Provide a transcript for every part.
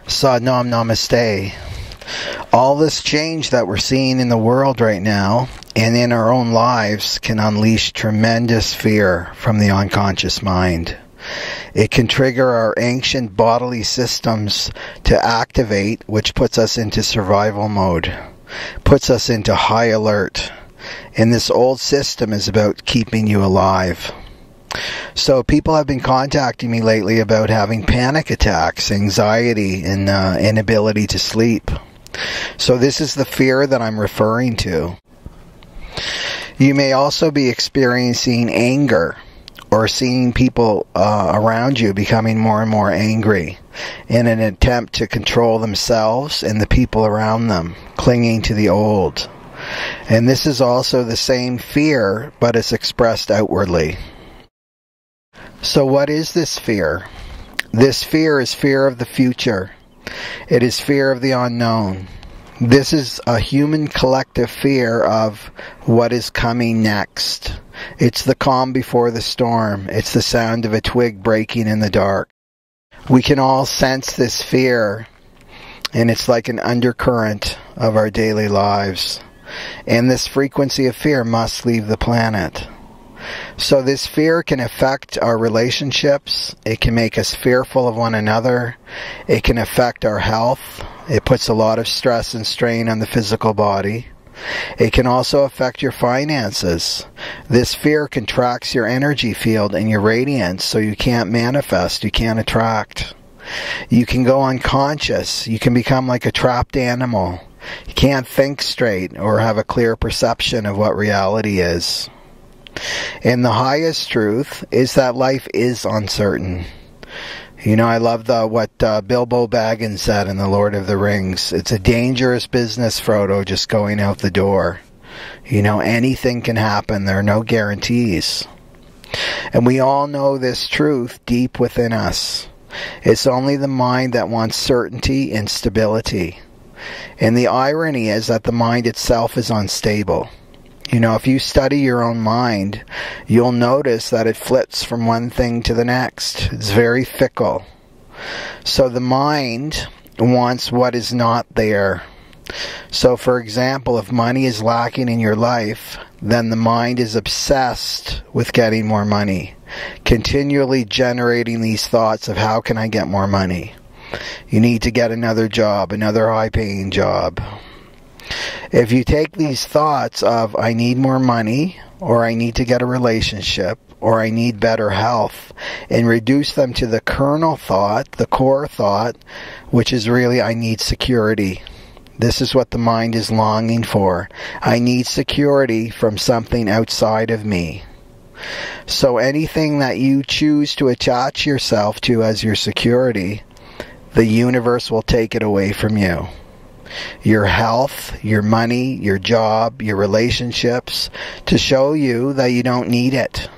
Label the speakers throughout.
Speaker 1: Sadnam Namaste. All this change that we're seeing in the world right now and in our own lives can unleash tremendous fear from the unconscious mind. It can trigger our ancient bodily systems to activate, which puts us into survival mode, puts us into high alert. And this old system is about keeping you alive. So people have been contacting me lately about having panic attacks, anxiety, and inability to sleep. So this is the fear that I'm referring to. You may also be experiencing anger or seeing people around you becoming more and more angry in an attempt to control themselves and the people around them, clinging to the old. And this is also the same fear, but it's expressed outwardly. So what is this fear? This fear is fear of the future. It is fear of the unknown. This is a human collective fear of what is coming next. It's the calm before the storm. It's the sound of a twig breaking in the dark. We can all sense this fear, and it's like an undercurrent of our daily lives. And this frequency of fear must leave the planet. So this fear can affect our relationships. It can make us fearful of one another. It can affect our health. It puts a lot of stress and strain on the physical body. It can also affect your finances. This fear contracts your energy field and your radiance, so you can't manifest, you can't attract. You can go unconscious. You can become like a trapped animal. You can't think straight or have a clear perception of what reality is. And the highest truth is that life is uncertain. You know, I love what Bilbo Baggins said in The Lord of the Rings. It's a dangerous business, Frodo, just going out the door. You know, anything can happen. There are no guarantees. And we all know this truth deep within us. It's only the mind that wants certainty and stability. And the irony is that the mind itself is unstable. You know, if you study your own mind, you'll notice that it flits from one thing to the next. It's very fickle. So the mind wants what is not there. So, for example, if money is lacking in your life, then the mind is obsessed with getting more money, continually generating these thoughts of how can I get more money? You need to get another job, another high-paying job. If you take these thoughts of I need more money, or I need to get a relationship, or I need better health, and reduce them to the kernel thought, the core thought, which is really I need security. This is what the mind is longing for. I need security from something outside of me. So anything that you choose to attach yourself to as your security, the universe will take it away from you. Your health, your money, your job, your relationships, to show you that you don't need it.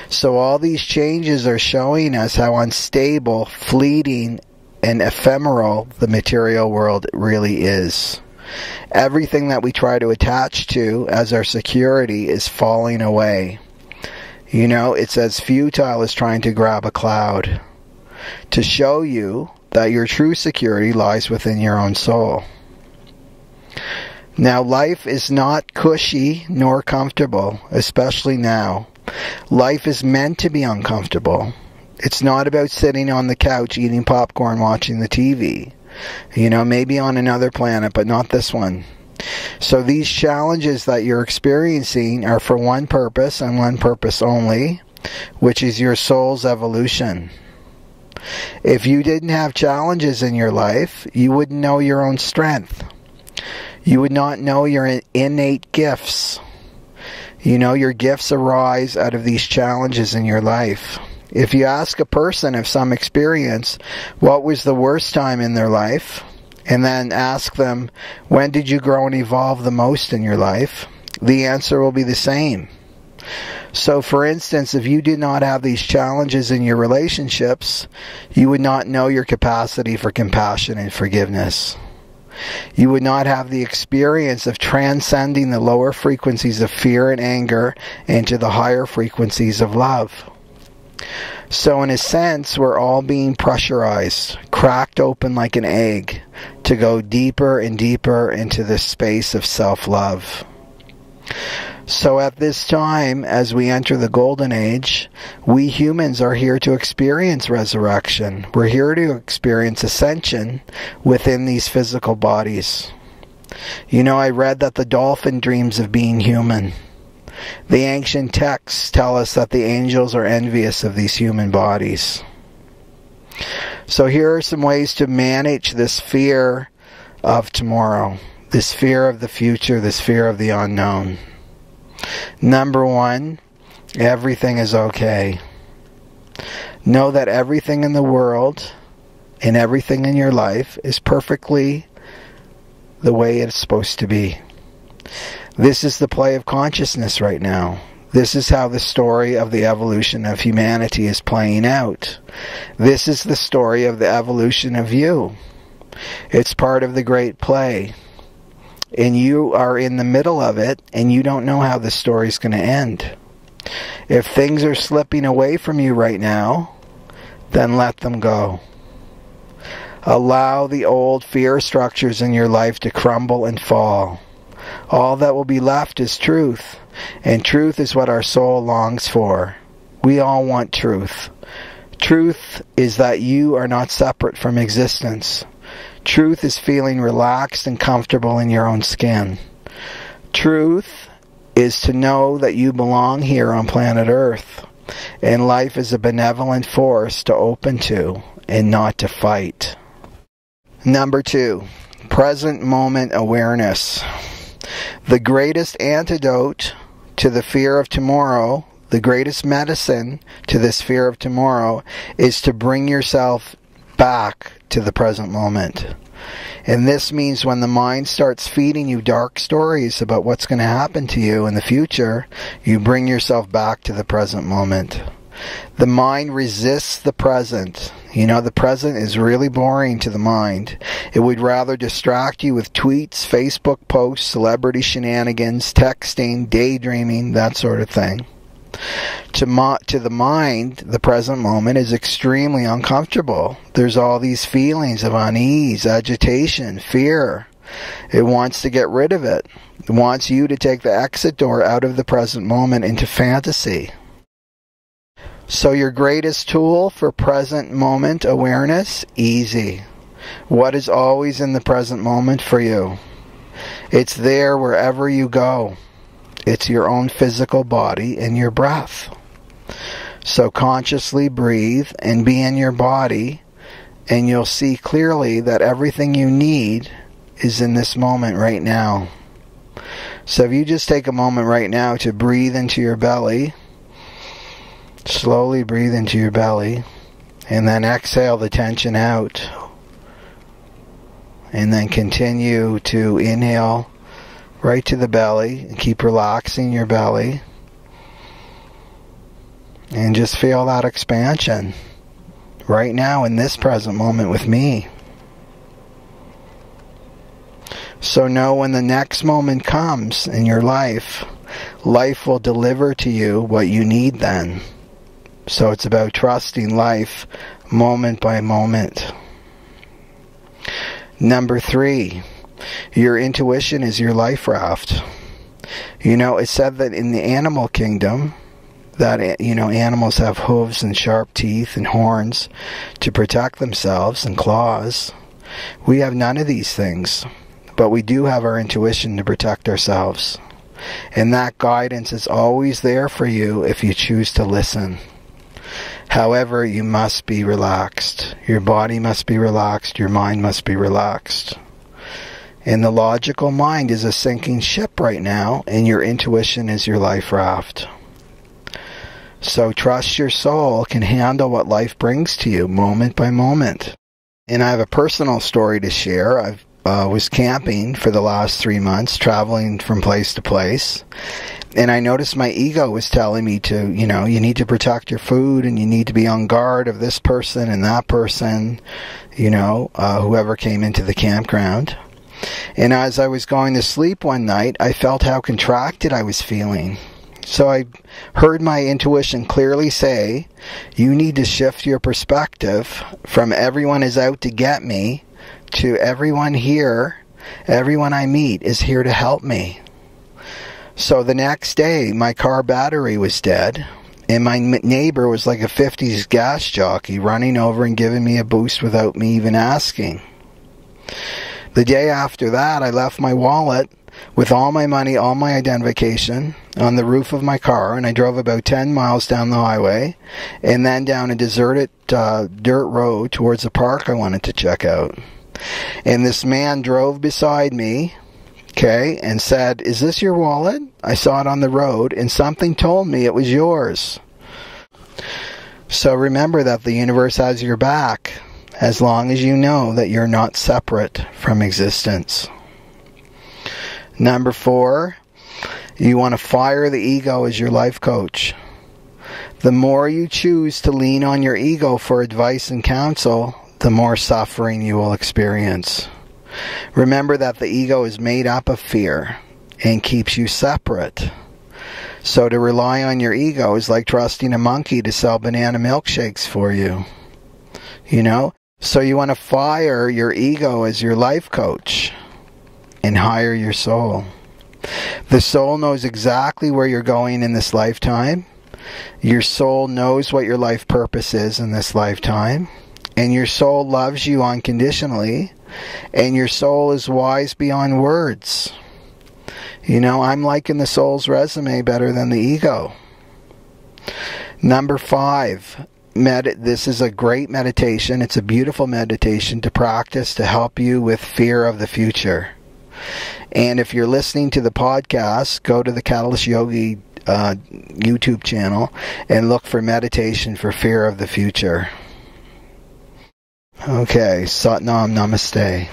Speaker 1: So all these changes are showing us how unstable, fleeting, and ephemeral the material world really is. Everything that we try to attach to as our security is falling away. You know, it's as futile as trying to grab a cloud. To show you that your true security lies within your own soul. Now, life is not cushy nor comfortable, especially now. Life is meant to be uncomfortable. It's not about sitting on the couch eating popcorn watching the TV. You know, maybe on another planet, but not this one. So these challenges that you're experiencing are for one purpose and one purpose only, which is your soul's evolution. If you didn't have challenges in your life, you wouldn't know your own strength. You would not know your innate gifts. You know, your gifts arise out of these challenges in your life. If you ask a person of some experience, what was the worst time in their life, and then ask them, when did you grow and evolve the most in your life, the answer will be the same. So, for instance, if you did not have these challenges in your relationships, you would not know your capacity for compassion and forgiveness. You would not have the experience of transcending the lower frequencies of fear and anger into the higher frequencies of love. So in a sense, we're all being pressurized, cracked open like an egg, to go deeper and deeper into this space of self-love. So at this time, as we enter the Golden Age, we humans are here to experience resurrection. We're here to experience ascension within these physical bodies. You know, I read that the dolphin dreams of being human. The ancient texts tell us that the angels are envious of these human bodies. So here are some ways to manage this fear of tomorrow, this fear of the future, this fear of the unknown. Number one, everything is okay. Know that everything in the world and everything in your life is perfectly the way it's supposed to be. This is the play of consciousness right now. This is how the story of the evolution of humanity is playing out. This is the story of the evolution of you. It's part of the great play. And you are in the middle of it, and you don't know how the story's going to end. If things are slipping away from you right now, then let them go. Allow the old fear structures in your life to crumble and fall. All that will be left is truth, and truth is what our soul longs for. We all want truth. Truth is that you are not separate from existence. Truth is feeling relaxed and comfortable in your own skin. Truth is to know that you belong here on planet Earth, and life is a benevolent force to open to and not to fight. Number two, present moment awareness. The greatest antidote to the fear of tomorrow, the greatest medicine to this fear of tomorrow, is to bring yourself back to the present moment. And this means when the mind starts feeding you dark stories about what's going to happen to you in the future, you bring yourself back to the present moment. The mind resists the present. You know, the present is really boring to the mind. It would rather distract you with tweets, Facebook posts, celebrity shenanigans, texting, daydreaming, that sort of thing. To the mind, the present moment is extremely uncomfortable. There's all these feelings of unease, agitation, fear. It wants to get rid of it. It wants you to take the exit door out of the present moment into fantasy. So your greatest tool for present moment awareness? Easy. What is always in the present moment for you? It's there wherever you go. It's your own physical body and your breath. So consciously breathe and be in your body, and you'll see clearly that everything you need is in this moment right now. So if you just take a moment right now to breathe into your belly, slowly breathe into your belly, and then exhale the tension out. And then continue to inhale right to the belly and keep relaxing your belly. And just feel that expansion right now in this present moment with me. So know when the next moment comes in your life, life will deliver to you what you need then. So it's about trusting life moment by moment. Number three, your intuition is your life raft. You know, it's said that in the animal kingdom, that, you know, animals have hooves and sharp teeth and horns to protect themselves and claws. We have none of these things, but we do have our intuition to protect ourselves. And that guidance is always there for you if you choose to listen. However, you must be relaxed. Your body must be relaxed. Your mind must be relaxed. And the logical mind is a sinking ship right now, and your intuition is your life raft. So trust your soul can handle what life brings to you moment by moment. And I have a personal story to share. I was camping for the last 3 months, traveling from place to place. And I noticed my ego was telling me to, you know, you need to protect your food and you need to be on guard of this person and that person, you know, whoever came into the campground. And as I was going to sleep one night, I felt how contracted I was feeling. So I heard my intuition clearly say, you need to shift your perspective from everyone is out to get me to everyone here, everyone I meet is here to help me. So the next day, my car battery was dead, and my neighbor was like a 50s gas jockey running over and giving me a boost without me even asking. The day after that, I left my wallet with all my money, all my identification on the roof of my car, and I drove about 10 miles down the highway and then down a deserted dirt road towards the park I wanted to check out. And this man drove beside me, okay, and said, "Is this your wallet? I saw it on the road, and something told me it was yours." So remember that the universe has your back as long as you know that you're not separate from existence. Number 4, you want to fire the ego as your life coach. The more you choose to lean on your ego for advice and counsel, the more suffering you will experience. Remember that the ego is made up of fear and keeps you separate. So to rely on your ego is like trusting a monkey to sell banana milkshakes for you. You know? So you want to fire your ego as your life coach and hire your soul. The soul knows exactly where you're going in this lifetime. Your soul knows what your life purpose is in this lifetime. And your soul loves you unconditionally. And your soul is wise beyond words. You know, I'm liking the soul's resume better than the ego. Number 5. This is a great meditation. It's a beautiful meditation to practice to help you with fear of the future. And if you're listening to the podcast, go to the Catalyst Yogi YouTube channel and look for meditation for fear of the future. Okay, Sat Nam Namaste.